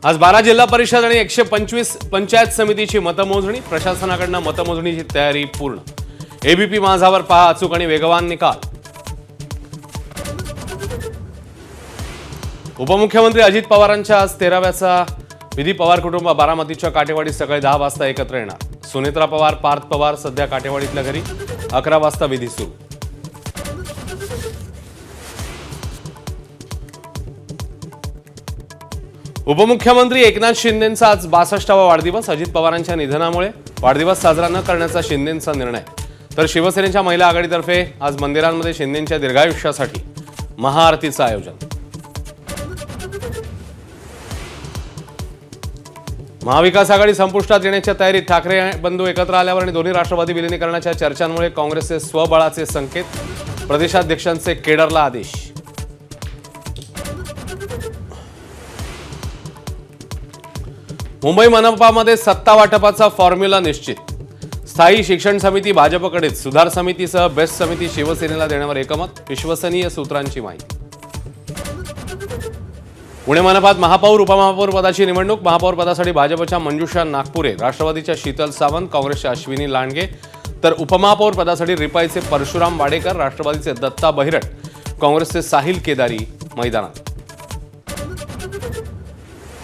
आज 12 जिल्हा परिषद आणि 125 पंचायत समितीची मतमोजणी, प्रशासनाकडून मतमोजणीची तयारी पूर्ण। एबीपी माझावर पहा अचूक आणि वेगवान निकाल। उपमुख्यमंत्री अजित पवारांच्या आज 13व्याचा विधी। पवार कुटुंब बारामतीच्या काटेवाडी सकाळी 10 वाजता एकत्र येणार। सुनेत्रा पवार, पार्थ पवार सध्या काटेवाडीतल्या घरी। 11 वाजता विधी सुरू। उपमुख्यमंत्री एकनाथ शिंदेंचा आज 62वा वाढदिवस। अजित पवारांच्या निधनामुळे वाढदिवस साजरा न करण्याचा शिंदेंचा निर्णय। तर शिवसेनेच्या महिला आघाडीतर्फे आज मंदिरांमध्ये शिंदेंच्या दीर्घायुष्यासाठी महाआरतीचं आयोजन। महाविकास आघाडी संपुष्टात येण्याच्या तयारीत। ठाकरे बंधू एकत्र आल्यावर आणि दोन्ही राष्ट्रवादी विलिनीकरणाच्या चर्चांमुळे काँग्रेसचे स्वबळाचे संकेत। प्रदेशाध्यक्षांचे केडरला आदेश। मुंबई मनपामध्ये सत्ता वाटपाचा फॉर्म्युला निश्चित। स्थायी शिक्षण समिती भाजपकडेच। सुधार समितीसह बेस्ट समिती शिवसेनेला देण्यावर एकमत। विश्वसनीय सूत्रांची माहिती। पुणे मनपात महापौर उपमहापौर पदाची निवडणूक। महापौर पदासाठी भाजपच्या मंजुषा नागपुरे, राष्ट्रवादीच्या शीतल सावंत, काँग्रेसच्या अश्विनी लांडगे, तर उपमहापौर पदासाठी रिपाईचे परशुराम वाडेकर, राष्ट्रवादीचे दत्ता बहिरट, काँग्रेसचे साहिल केदारी मैदानात।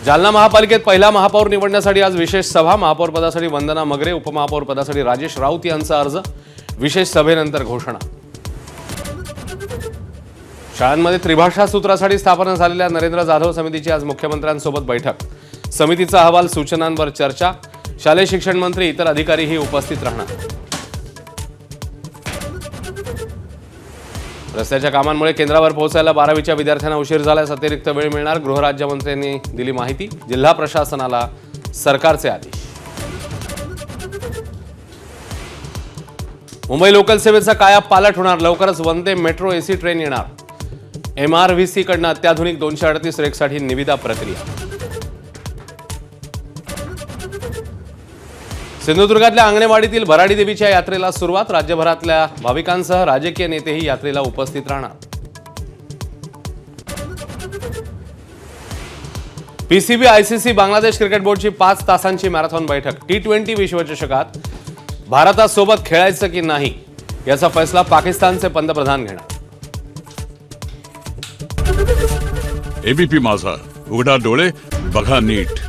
जालना महापालिकेत पहिला महापौर निवडण्यासाठी आज विशेष सभा। महापौर पदासाठी वंदना मगरे, उपमहापौर पदासाठी राजेश राऊत यांचा अर्ज। विशेष सभेनंतर घोषणा। शाळांमध्ये त्रिभाषा सूत्रासाठी स्थापना झालेल्या नरेंद्र जाधव समितीची आज मुख्यमंत्र्यांसोबत बैठक। समितीचा अहवाल, सूचनांवर चर्चा। शालेय शिक्षण मंत्री इतर अधिकारीही उपस्थित राहणार। रस्त्याच्या कामांमुळे केंद्रावर पोहोचायला 12वीच्या विद्यार्थ्यांना उशीर झाल्यास अतिरिक्त वेळ मिळणार। गृहराज्यमंत्र्यांनी दिली माहिती। जिल्हा प्रशासनाला सरकारचे आदेश। मुंबई लोकल सेवेचा काया पालट होणार। लवकरच वंदे मेट्रो एसी ट्रेन येणार। MRVC कडून अत्याधुनिक 238 रेकसाठी निविदा प्रक्रिया। सिंधुदुर्गातल्या अंगणेवाडीतील भराडी देवीच्या यात्रेला सुरुवात। राज्यभरातल्या भाविकांसह राजकीय नेतेही यात्रेला उपस्थित राहणार। PCB ICC बांगलादेश क्रिकेट बोर्डची 5 तासांची मॅरेथॉन बैठक। T20 विश्वचषकात भारतासोबत खेळायचं की नाही याचा फैसला पाकिस्तानचे पंतप्रधान घेणार। एबीपी माझा, उघडा डोळे बघा नीट।